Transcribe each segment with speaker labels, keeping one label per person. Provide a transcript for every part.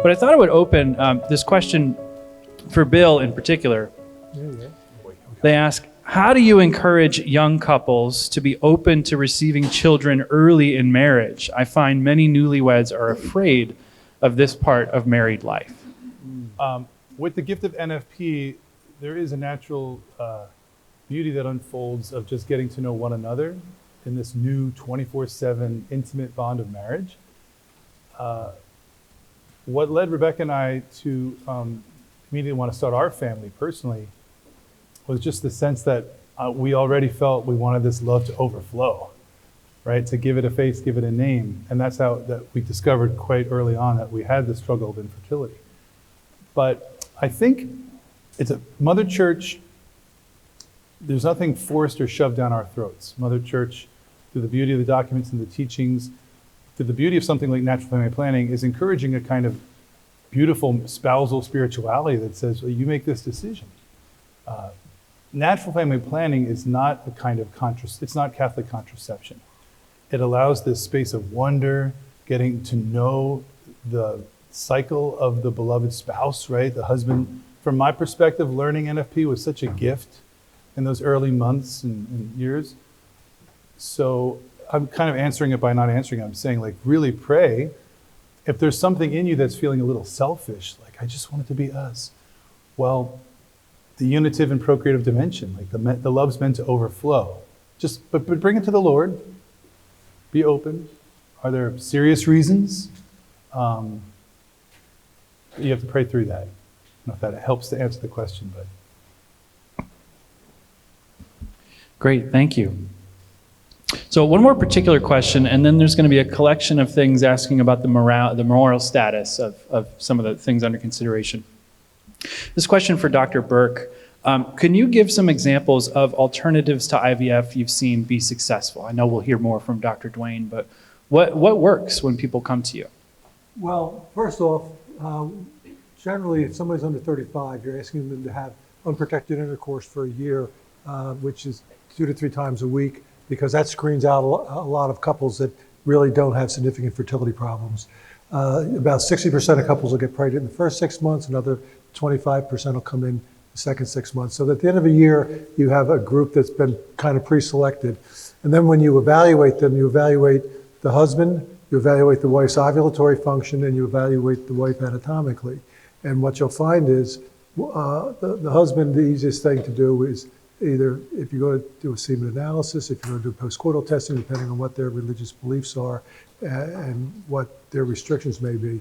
Speaker 1: But I thought I would open this question for Bill in particular. They ask, how do you encourage young couples to be open to receiving children early in marriage? I find many newlyweds are afraid of this part of married life.
Speaker 2: With the gift of NFP, there is a natural beauty that unfolds of just getting to know one another in this new 24/7 intimate bond of marriage. What led Rebecca and I to immediately want to start our family personally was just the sense that we already felt we wanted this love to overflow, right? To give it a face, give it a name. And that's how that we discovered quite early on that we had the struggle of infertility. But I think it's a Mother Church, there's nothing forced or shoved down our throats. Mother Church, through the beauty of the documents and the teachings, through the beauty of something like natural family planning, is encouraging a kind of beautiful spousal spirituality that says, well, you make this decision. Natural family planning is not a kind of it's not Catholic contraception. It allows this space of wonder, getting to know the cycle of the beloved spouse, right? The husband. From my perspective, learning NFP was such a gift in those early months and years. So I'm kind of answering it by not answering it. I'm saying, like, really pray. If there's something in you that's feeling a little selfish, like, I just want it to be us. Well, the unitive and procreative dimension, like the love's meant to overflow. But bring it to the Lord. Be open. Are there serious reasons? You have to pray through that. I don't know if that helps to answer the question, but.
Speaker 1: Great, thank you. So one more particular question, and then there's going to be a collection of things asking about the moral status of some of the things under consideration. This question for Dr. Burke. Can you give some examples of alternatives to IVF you've seen be successful? I know we'll hear more from Dr. Duane, but what works when people come to you?
Speaker 3: Well, first off, generally, if somebody's under 35, you're asking them to have unprotected intercourse for a year, which is 2 to 3 times a week, because that screens out a lot of couples that really don't have significant fertility problems. About 60% of couples will get pregnant in the first 6 months, another 25% will come in the second 6 months. So at the end of a year, you have a group that's been kind of pre-selected. And then when you evaluate them, you evaluate the husband, you evaluate the wife's ovulatory function, and you evaluate the wife anatomically. And what you'll find is the husband, the easiest thing to do is either if you go to do a semen analysis, if you go to do postcoital testing, depending on what their religious beliefs are and what their restrictions may be.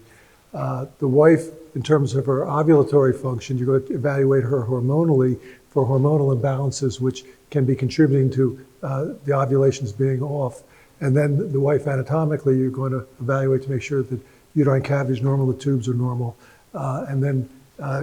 Speaker 3: The wife, in terms of her ovulatory function, you're going to evaluate her hormonally for hormonal imbalances, which can be contributing to the ovulations being off. And then the wife anatomically, you're going to evaluate to make sure that uterine cavity is normal, the tubes are normal. And then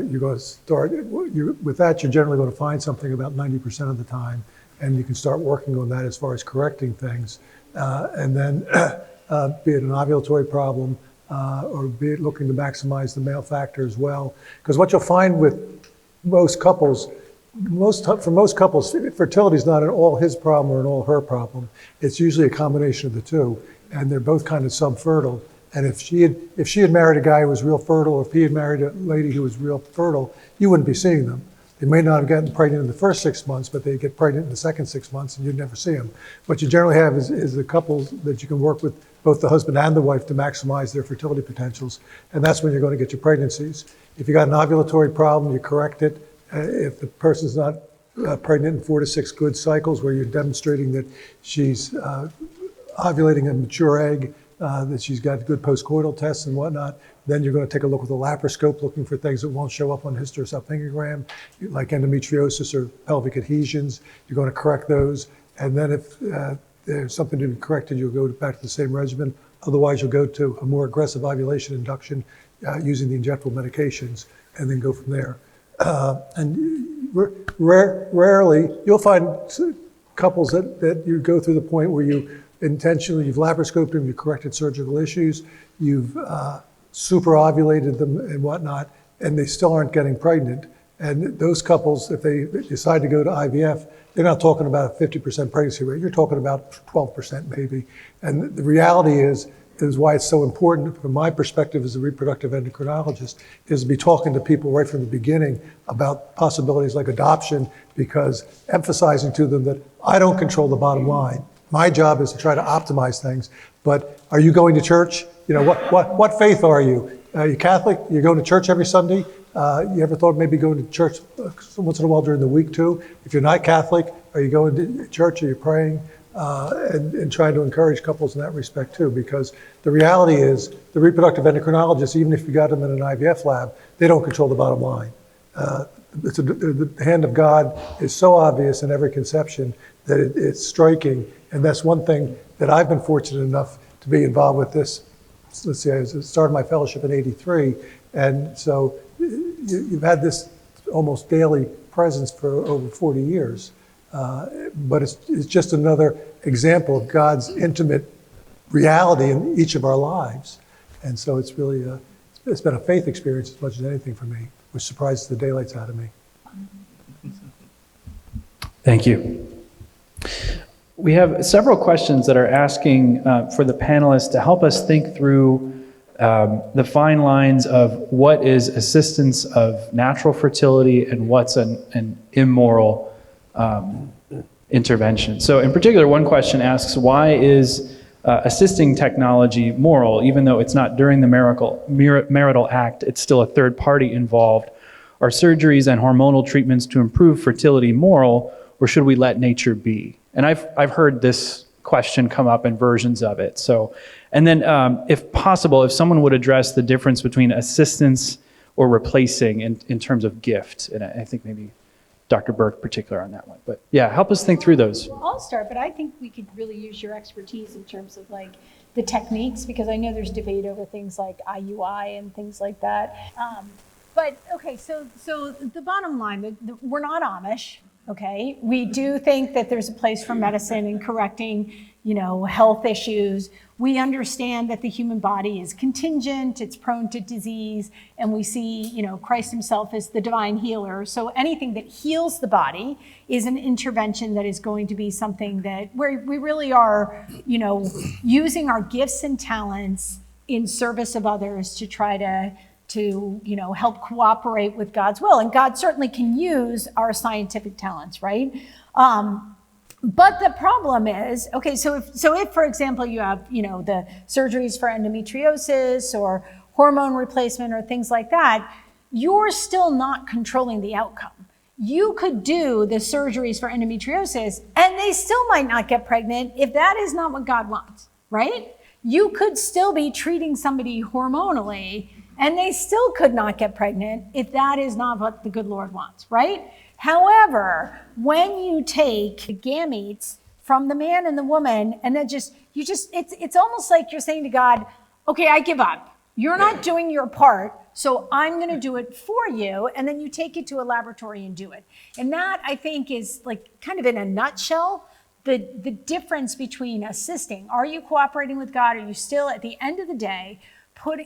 Speaker 3: you're going to start, with that, you're generally going to find something about 90% of the time. And you can start working on that as far as correcting things. And then be it an ovulatory problem, or be it looking to maximize the male factor as well. Because what you'll find with most couples, for most couples, fertility is not an all his problem or an all her problem. It's usually a combination of the two, and they're both kind of subfertile. And if she had married a guy who was real fertile, or if he had married a lady who was real fertile, you wouldn't be seeing them. They may not have gotten pregnant in the first 6 months, but they get pregnant in the second 6 months, and you'd never see them. What you generally have is the couples that you can work with, both the husband and the wife, to maximize their fertility potentials, and that's when you're going to get your pregnancies. If you got an ovulatory problem, you correct it. If the person's not pregnant in 4 to 6 good cycles, where you're demonstrating that she's ovulating a mature egg, that she's got good postcoital tests and whatnot, then you're going to take a look with a laparoscope, looking for things that won't show up on hysterosalpingogram, like endometriosis or pelvic adhesions. You're going to correct those, and then if there's something to be corrected, you'll go back to the same regimen. Otherwise, you'll go to a more aggressive ovulation induction using the injectable medications, and then go from there. And rarely, you'll find couples that you go through the point where you've laparoscoped them, you've corrected surgical issues, you've super ovulated them and whatnot, and they still aren't getting pregnant. And those couples, if they decide to go to IVF, they're not talking about a 50% pregnancy rate. You're talking about 12% maybe. And the reality is is why it's so important from my perspective as a reproductive endocrinologist, is to be talking to people right from the beginning about possibilities like adoption, because emphasizing to them that I don't control the bottom line. My job is to try to optimize things. But are you going to church? You know, what faith are you? Are you Catholic? You're going to church every Sunday? You ever thought maybe going to church once in a while during the week too? If you're not Catholic, are you going to church? Are you praying? And trying to encourage couples in that respect too, because the reality is the reproductive endocrinologists, even if you got them in an IVF lab, they don't control the bottom line. The hand of God is so obvious in every conception that it's striking. And that's one thing that I've been fortunate enough to be involved with this. Let's see, I started my fellowship in '83. And so you've had this almost daily presence for over 40 years. But it's just another example of God's intimate reality in each of our lives. And so it's really, it's been a faith experience as much as anything for me, which surprises the daylights out of me.
Speaker 1: Thank you. We have several questions that are asking for the panelists to help us think through the fine lines of what is assistance of natural fertility and what's an immoral intervention. So in particular, one question asks, why is assisting technology moral, even though it's not during the marital act, it's still a third party involved? Are surgeries and hormonal treatments to improve fertility moral, or should we let nature be? And I've heard this question come up in versions of it. So, and then if possible, if someone would address the difference between assistance or replacing in terms of gift, and I think maybe Dr. Burke particular on that one. But yeah, help us think through those.
Speaker 4: Well, I'll start, but I think we could really use your expertise in terms of like the techniques, because I know there's debate over things like IUI and things like that. But okay, so the bottom line, we're not Amish, okay? We do think that there's a place for medicine in correcting, health issues. We understand that the human body is contingent, it's prone to disease, and we see, Christ himself as the divine healer. So anything that heals the body is an intervention that is going to be something that where we really are, using our gifts and talents in service of others to try to help cooperate with God's will. And God certainly can use our scientific talents, right? But the problem is, okay, so if, for example, you have, the surgeries for endometriosis or hormone replacement or things like that, you're still not controlling the outcome. You could do the surgeries for endometriosis and they still might not get pregnant if that is not what God wants, right? You could still be treating somebody hormonally and they still could not get pregnant if that is not what the good Lord wants, right? However, when you take the gametes from the man and the woman, and then it's almost like you're saying to God, okay, I give up. You're not doing your part, so I'm going to do it for you. And then you take it to a laboratory and do it. And that, I think, is like kind of in a nutshell, the difference between assisting. Are you cooperating with God? Are you still, at the end of the day,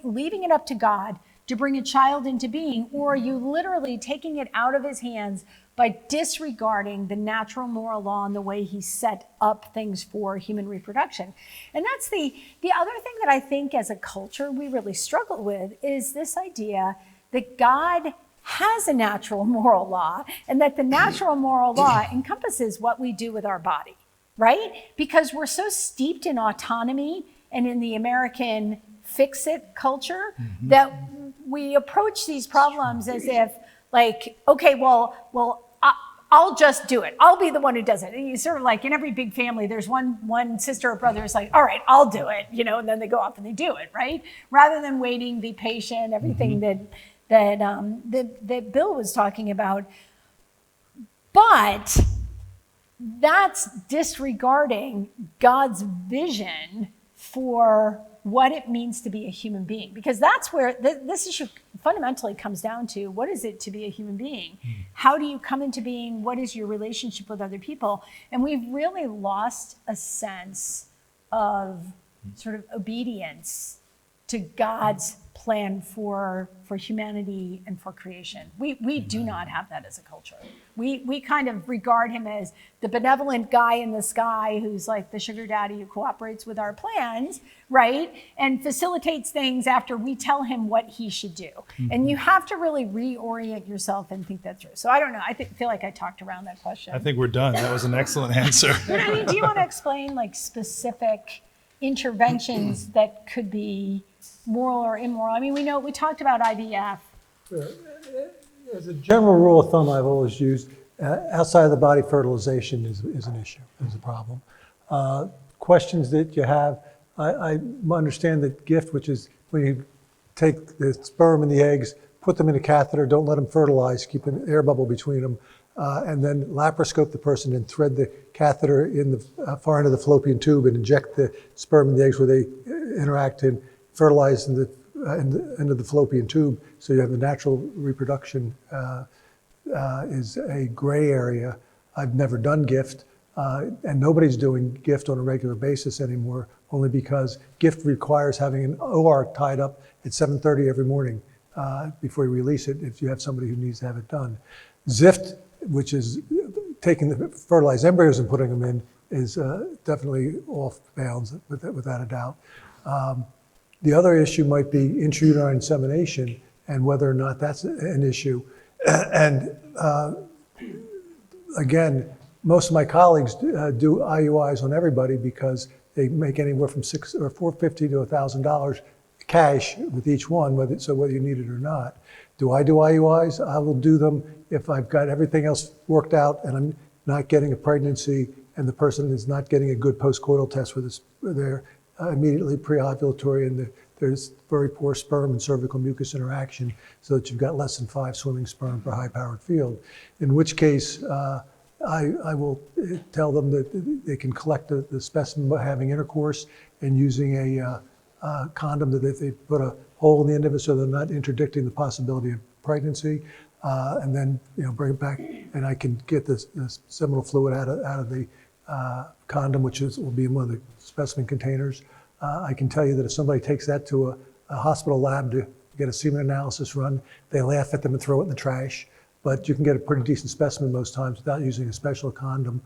Speaker 4: leaving it up to God to bring a child into being, or are you literally taking it out of his hands by disregarding the natural moral law and the way he set up things for human reproduction? And that's the other thing that I think as a culture we really struggle with is this idea that God has a natural moral law and that the natural moral law encompasses what we do with our body, right? Because we're so steeped in autonomy and in the American fix-it culture that we approach these problems as if, like, okay, well, I'll just do it. I'll be the one who does it. And you sort of like in every big family, there's one sister or brother who's like, all right, I'll do it, and then they go off and they do it, right? Rather than waiting, be patient, everything that Bill was talking about. But that's disregarding God's vision for what it means to be a human being, because that's where this issue fundamentally comes down to. What is it to be a human being? How do you come into being? What is your relationship with other people? And we've really lost a sense of sort of obedience to God's plan for humanity and for creation. We do not have that as a culture. We kind of regard him as the benevolent guy in the sky who's like the sugar daddy who cooperates with our plans, right? And facilitates things after we tell him what he should do. And you have to really reorient yourself and think that through. So I don't know, feel like I talked around that question.
Speaker 2: I think we're done. That was an excellent answer.
Speaker 4: But I mean, do you want to explain like specific interventions that could be moral or immoral? I mean, we talked about IVF.
Speaker 3: As a general rule of thumb, I've always used outside of the body fertilization is an issue, is a problem. Questions that you have, I understand that gift, which is when you take the sperm and the eggs, put them in a catheter, don't let them fertilize, keep an air bubble between them, and then laparoscope the person and thread the catheter in the far end of the fallopian tube and inject the sperm and the eggs where they interact and fertilize in the end of the fallopian tube, so you have the natural reproduction is a gray area. I've never done gift, and nobody's doing gift on a regular basis anymore, only because gift requires having an OR tied up at 7:30 every morning before you release it if you have somebody who needs to have it done. ZIFT, which is taking the fertilized embryos and putting them in, is definitely off bounds, without a doubt. The other issue might be intrauterine insemination and whether or not that's an issue. And again, most of my colleagues do IUIs on everybody because they make anywhere from $450 to $1,000 cash with each one, whether you need it or not. Do I do IUIs? I will do them if I've got everything else worked out and I'm not getting a pregnancy and the person is not getting a good postcoital test for their immediately pre-ovulatory and there's very poor sperm and cervical mucus interaction so that you've got less than 5 swimming sperm per high-powered field, in which case I will tell them that they can collect the specimen by having intercourse and using a condom that they put a hole in the end of it so they're not interdicting the possibility of pregnancy, and then bring it back and I can get this seminal fluid out of the condom, which will be in one of the specimen containers. I can tell you that if somebody takes that to a hospital lab to get a semen analysis run, they laugh at them and throw it in the trash. But you can get a pretty decent specimen most times without using a special condom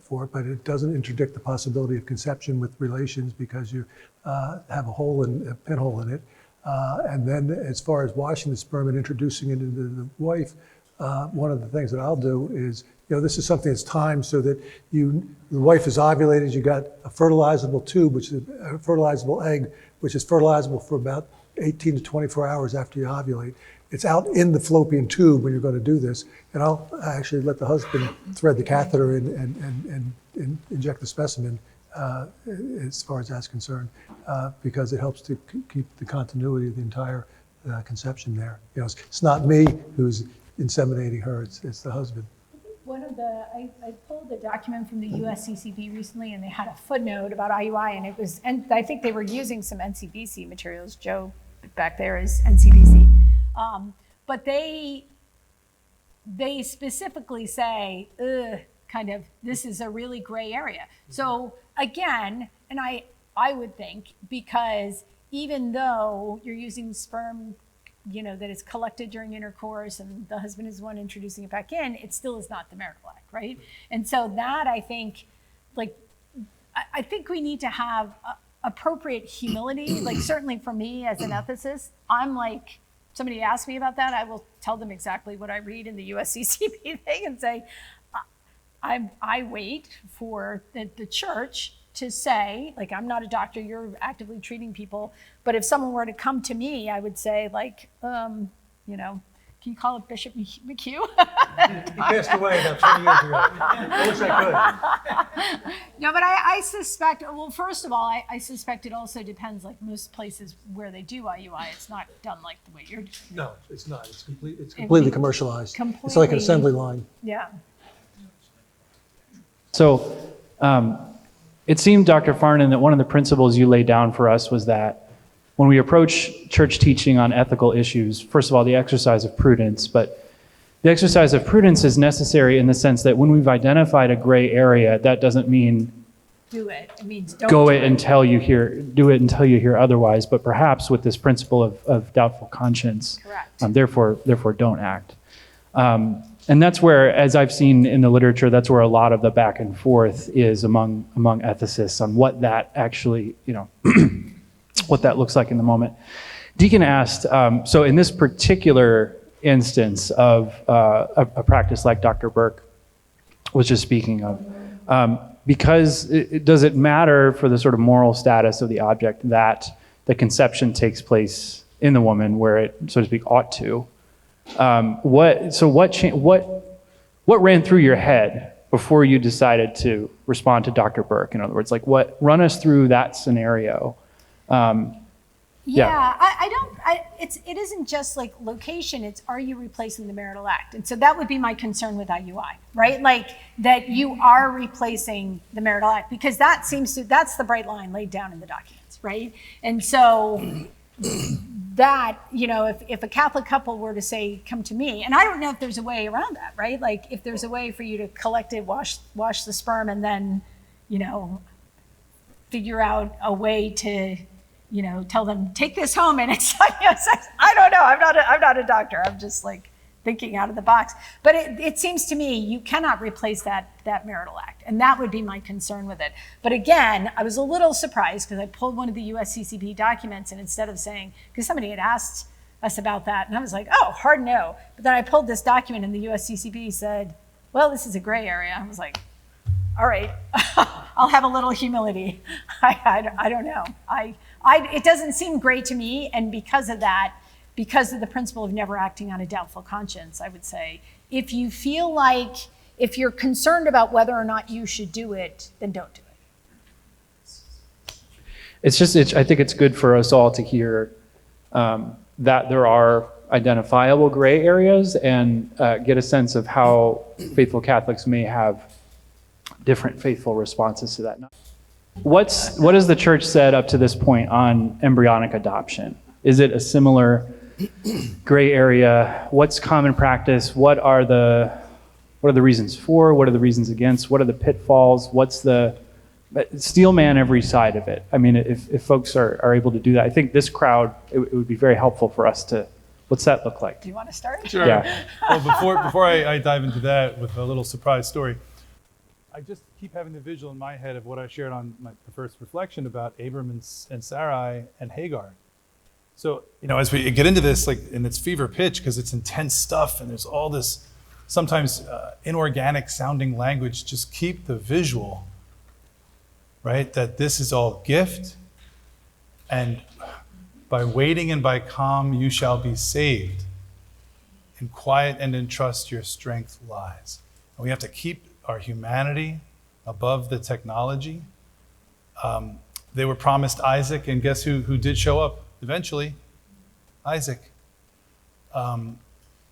Speaker 3: for it. But it doesn't interdict the possibility of conception with relations because you have a pinhole in it. And then as far as washing the sperm and introducing it into the wife, one of the things that I'll do is, this is something that's timed so that the wife is ovulated, you got a fertilizable tube, which is a fertilizable egg, which is fertilizable for about 18 to 24 hours after you ovulate. It's out in the fallopian tube when you're going to do this, and I'll actually let the husband thread the catheter in and inject the specimen as far as that's concerned, because it helps to keep the continuity of the entire conception there. It's not me who's inseminating her, it's the husband.
Speaker 4: I pulled a document from the USCCB recently, and they had a footnote about IUI, and I think they were using some NCBC materials. Joe back there is NCBC, but they specifically say, this is a really gray area. So again, and I would think, because even though you're using sperm that is collected during intercourse and the husband is the one introducing it back in, it still is not the marital act, right? And so that I think we need to have appropriate humility. Like certainly for me as an ethicist, I'm like, somebody asks me about that, I will tell them exactly what I read in the USCCB thing and say, I wait for the church to say, like, I'm not a doctor, you're actively treating people, but if someone were to come to me, I would say, like, can you call it Bishop McHugh?
Speaker 3: He passed away about 20 years ago. I wish I could.
Speaker 4: No, but I suspect, well, first of all, I suspect it also depends, like most places where they do IUI, it's not done like the way you're doing it.
Speaker 3: No, it's not. It's completely commercialized. It's like an assembly line.
Speaker 4: Yeah.
Speaker 1: So it seemed, Dr. Farnan, that one of the principles you laid down for us was that when we approach church teaching on ethical issues, first of all, the exercise of prudence, but the exercise of prudence is necessary in the sense that when we've identified a gray area, that doesn't mean
Speaker 4: do it. It means don't
Speaker 1: do
Speaker 4: do
Speaker 1: it until you hear otherwise, but perhaps with this principle of doubtful conscience.
Speaker 4: Correct.
Speaker 1: Therefore don't act. And that's where, as I've seen in the literature, that's where a lot of the back and forth is among ethicists on what that actually, what that looks like in the moment. Deacon asked, so in this particular instance of a practice like Dr. Burke was just speaking of, because does it matter for the sort of moral status of the object that the conception takes place in the woman where it, so to speak, ought to? What ran through your head before you decided to respond to Dr. Burke? In other words, like run us through that scenario.
Speaker 4: It isn't just like location, it's are you replacing the marital act? And so that would be my concern with IUI, right? Like that you are replacing the marital act, because that's the bright line laid down in the documents, right? And so that, if a Catholic couple were to say, come to me, and I don't know if there's a way around that, right? Like if there's a way for you to collect it, wash the sperm, and then, figure out a way to, tell them, take this home, and it's like, I don't know, I'm not a doctor. I'm just like thinking out of the box. But it seems to me you cannot replace that marital act. And that would be my concern with it. But again, I was a little surprised because I pulled one of the USCCB documents, and instead of saying, because somebody had asked us about that, and I was like, oh, hard no. But then I pulled this document and the USCCB said, well, this is a gray area. I was like, all right, I'll have a little humility. I don't know. It doesn't seem great to me, and because of that, because of the principle of never acting on a doubtful conscience, I would say, if you feel like, if you're concerned about whether or not you should do it, then don't do it.
Speaker 1: I think it's good for us all to hear that there are identifiable gray areas and get a sense of how faithful Catholics may have different faithful responses to that. What has the church said up to this point on embryonic adoption? Is it a similar gray area? What's common practice? What are the reasons for? What are the reasons against? What are the pitfalls? Steel man every side of it. I mean, if folks are able to do that, I think this crowd, it would be very helpful for us to, what's that look like?
Speaker 4: Do you want to start?
Speaker 2: Sure.
Speaker 1: Yeah.
Speaker 2: Well, before I dive into that with a little surprise story, I just keep having the visual in my head of what I shared on my first reflection about Abram and Sarai and Hagar. So, as we get into this, like in its fever pitch, because it's intense stuff and there's all this sometimes inorganic sounding language, just keep the visual, right? That this is all gift, and by waiting and by calm you shall be saved. In quiet and in trust your strength lies. And we have to keep our humanity above the technology. They were promised Isaac, and guess who did show up eventually? Isaac.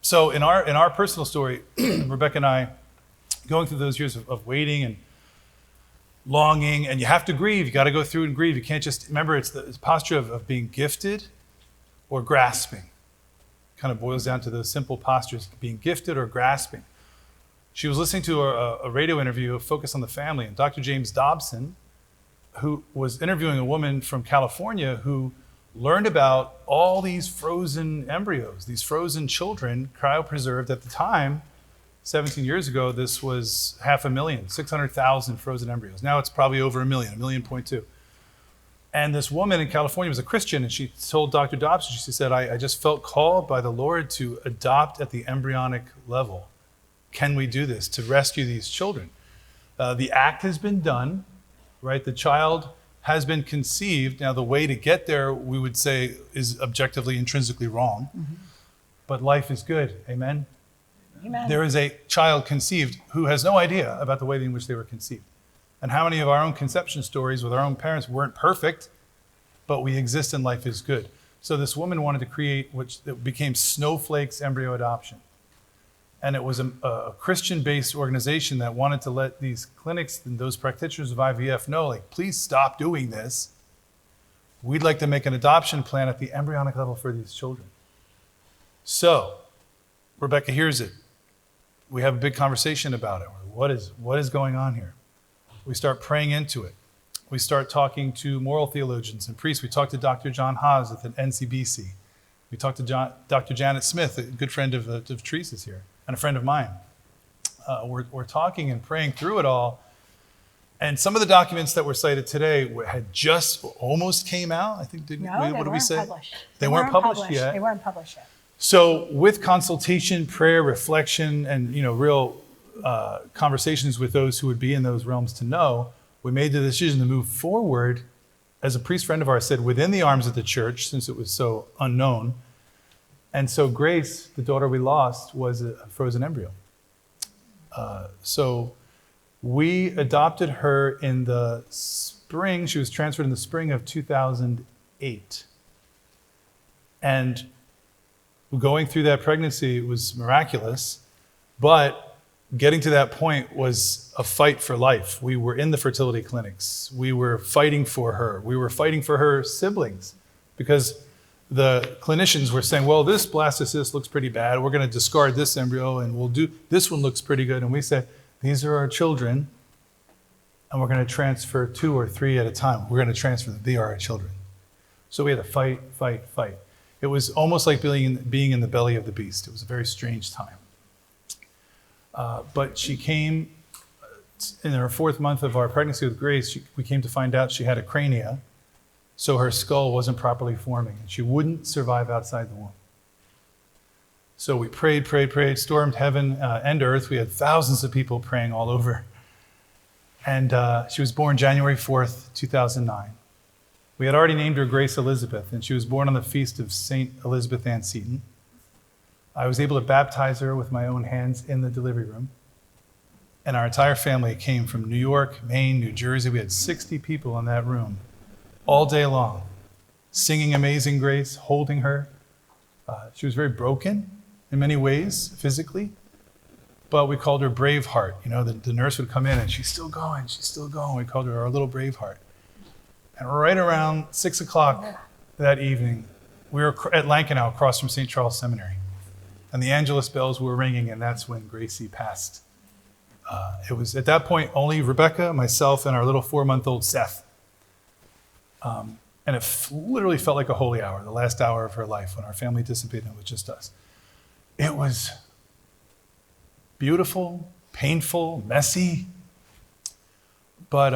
Speaker 2: So in our personal story, Rebecca and I, going through those years of waiting and longing, and you have to grieve. You got to go through and grieve. You can't just, remember, it's the posture of being gifted or grasping. Kind of boils down to those simple postures, being gifted or grasping. She was listening to a radio interview of Focus on the Family, and Dr. James Dobson, who was interviewing a woman from California who learned about all these frozen embryos, these frozen children, cryopreserved at the time. 17 years ago, this was 500,000, 600,000 frozen embryos. Now it's probably over 1 million, 1.2 million. And this woman in California was a Christian, and she told Dr. Dobson, she said, I just felt called by the Lord to adopt at the embryonic level. Can we do this to rescue these children? The act has been done, right? The child has been conceived. Now, the way to get there, we would say, is objectively, intrinsically wrong. Mm-hmm. But life is good. Amen? Amen. There is a child conceived who has no idea about the way in which they were conceived. And how many of our own conception stories with our own parents weren't perfect, but we exist and life is good. So this woman wanted to create what became Snowflake's Embryo Adoption. And it was a Christian-based organization that wanted to let these clinics and those practitioners of IVF know, like, please stop doing this. We'd like to make an adoption plan at the embryonic level for these children. So, Rebecca hears it. We have a big conversation about it. What is going on here? We start praying into it. We start talking to moral theologians and priests. We talked to Dr. John Haas at the NCBC. We talked to Dr. Janet Smith, a good friend of Teresa's here, and a friend of mine. We're talking and praying through it all. And some of the documents that were cited today had just almost came out. I think, what did we say?
Speaker 4: Published.
Speaker 2: They weren't published yet.
Speaker 4: They weren't published yet.
Speaker 2: So with consultation, prayer, reflection, and real conversations with those who would be in those realms to know, we made the decision to move forward, as a priest friend of ours said, within the arms of the church, since it was so unknown. And so Grace, the daughter we lost, was a frozen embryo. So we adopted her in the spring. She was transferred in the spring of 2008. And going through that pregnancy was miraculous, but getting to that point was a fight for life. We were in the fertility clinics. We were fighting for her. We were fighting for her siblings because the clinicians were saying, well, this blastocyst looks pretty bad. We're going to discard this embryo and we'll do, this one looks pretty good. And we said, these are our children and we're going to transfer 2 or 3 at a time. We're going to transfer them. They are our children. So we had to fight, fight, fight. It was almost like being in the belly of the beast. It was a very strange time. But she came in her 4th month of our pregnancy with Grace. We came to find out she had a crania, so her skull wasn't properly forming, and she wouldn't survive outside the womb. So we prayed, stormed heaven and earth. We had thousands of people praying all over. And she was born January 4th, 2009. We had already named her Grace Elizabeth, and she was born on the feast of St. Elizabeth Ann Seton. I was able to baptize her with my own hands in the delivery room. And our entire family came from New York, Maine, New Jersey. We had 60 people in that room all day long, singing Amazing Grace, holding her. She was very broken in many ways, physically, but we called her Braveheart. The nurse would come in and she's still going. We called her our little Braveheart. And right around 6 o'clock that evening, we were at Lankenau across from St. Charles Seminary. And the Angelus bells were ringing, and that's when Gracie passed. It was at that point only Rebecca, myself, and our little 4-month-old Seth. And it literally felt like a holy hour, the last hour of her life when our family dissipated and it was just us. It was beautiful, painful, messy, but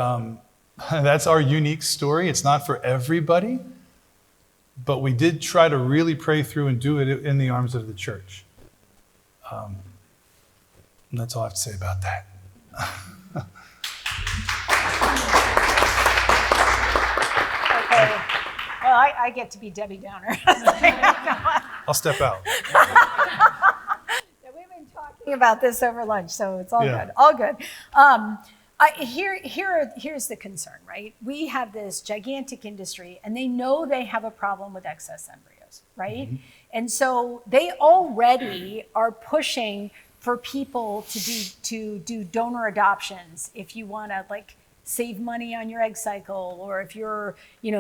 Speaker 2: that's our unique story. It's not for everybody, but we did try to really pray through and do it in the arms of the church. And that's all I have to say about that.
Speaker 4: Okay. Well, I get to be Debbie Downer.
Speaker 2: I'll step out.
Speaker 4: We've been talking about this over lunch, so it's all
Speaker 2: Yeah.
Speaker 4: good. All good. Here's the concern, right? We have this gigantic industry, and they know they have a problem with excess embryos, right? Mm-hmm. And so they already are pushing for people to do donor adoptions if you want to save money on your egg cycle, or if you're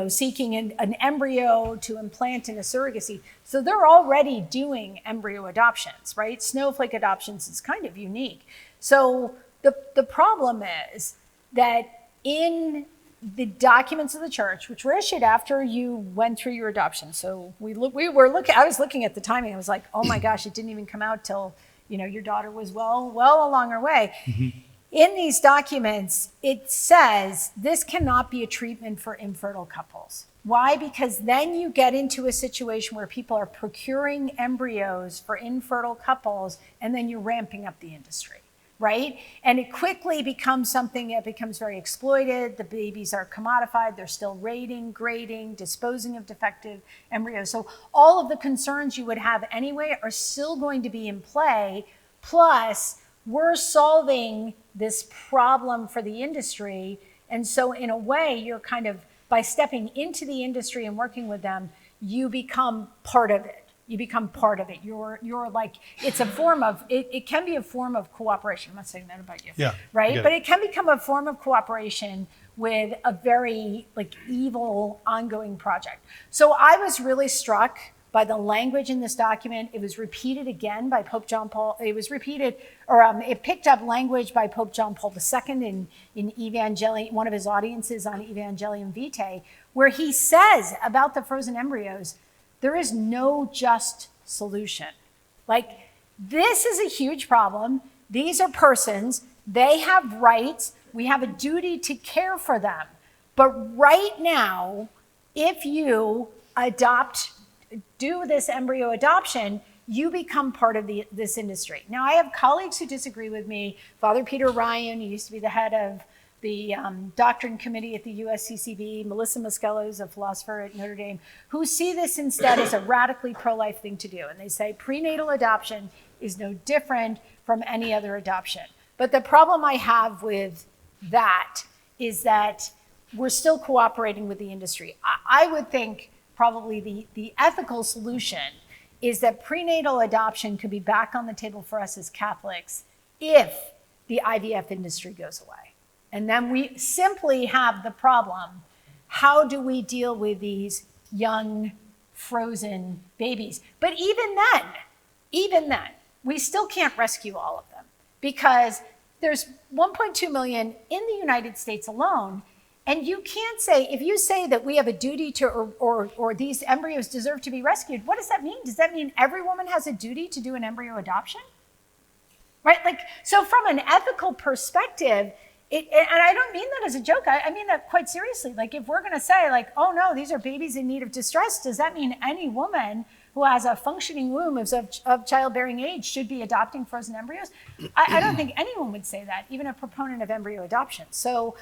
Speaker 4: seeking an embryo to implant in a surrogacy. So they're already doing embryo adoptions, right? Snowflake adoptions is kind of unique. So the problem is that in the documents of the church, which were issued after you went through your adoption, so I was looking at the timing. I was like, oh my gosh, it didn't even come out till your daughter was well along her way. Mm-hmm. In these documents, it says this cannot be a treatment for infertile couples. Why? Because then you get into a situation where people are procuring embryos for infertile couples, and then you're ramping up the industry, right? And it quickly becomes something that becomes very exploited. The babies are commodified. They're still rating, grading, disposing of defective embryos. So all of the concerns you would have anyway are still going to be in play. Plus, we're solving this problem for the industry. And so in a way, you're kind of, by stepping into the industry and working with them, you become part of it. You're like, it's a form of, it can be a form of cooperation. I'm not saying that about you,
Speaker 2: yeah,
Speaker 4: right? But it can become a form of cooperation with a very evil ongoing project. So I was really struck by the language in this document. It was repeated again by Pope John Paul. It was repeated, it picked up language by Pope John Paul II in Evangelium, one of his audiences on Evangelium Vitae, where he says about the frozen embryos, there is no just solution. Like, this is a huge problem. These are persons. They have rights. We have a duty to care for them. But right now, if you do this embryo adoption, you become part of this industry. Now, I have colleagues who disagree with me. Father Peter Ryan, who used to be the head of the doctrine committee at the USCCB, Melissa Moschello is a philosopher at Notre Dame, who see this instead as a radically pro-life thing to do. And they say prenatal adoption is no different from any other adoption. But the problem I have with that is that we're still cooperating with the industry. I would think probably the ethical solution is that prenatal adoption could be back on the table for us as Catholics if the IVF industry goes away. And then we simply have the problem, how do we deal with these young frozen babies? But even then, we still can't rescue all of them because there's 1.2 million in the United States alone. And you can't say, if you say that we have a duty to, or these embryos deserve to be rescued, what does that mean? Does that mean every woman has a duty to do an embryo adoption? Right? Like, so from an ethical perspective, and I don't mean that as a joke, I mean that quite seriously. Like, if we're gonna say like, oh no, these are babies in need of distress, does that mean any woman who has a functioning womb of childbearing age should be adopting frozen embryos? I don't think anyone would say that, even a proponent of embryo adoption. So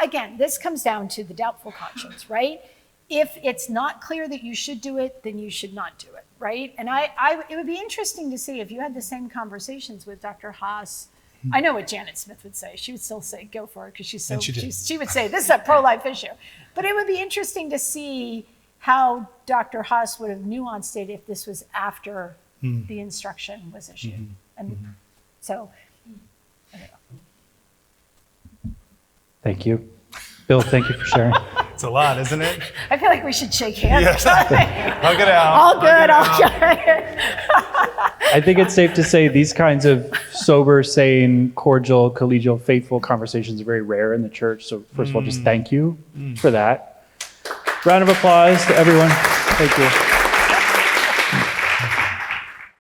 Speaker 4: again, this comes down to the doubtful conscience, right? If it's not clear that you should do it, then you should not do it, right? And it would be interesting to see if you had the same conversations with Dr. Haas. I know what Janet Smith would say. She would still say, go for it, because she would say, this is a pro-life issue. But it would be interesting to see how Dr. Haas would have nuanced it if this was after the instruction was issued. And so, I don't know.
Speaker 1: Thank you. Bill, thank you for sharing.
Speaker 2: It's a lot, isn't it?
Speaker 4: I feel like we should shake hands.
Speaker 2: Yes. Hug it out.
Speaker 4: All good, all
Speaker 2: Hug it
Speaker 4: good.
Speaker 1: I think it's safe to say these kinds of sober, sane, cordial, collegial, faithful conversations are very rare in the church. So first of all, just thank you for that. Round of applause to everyone. Thank you.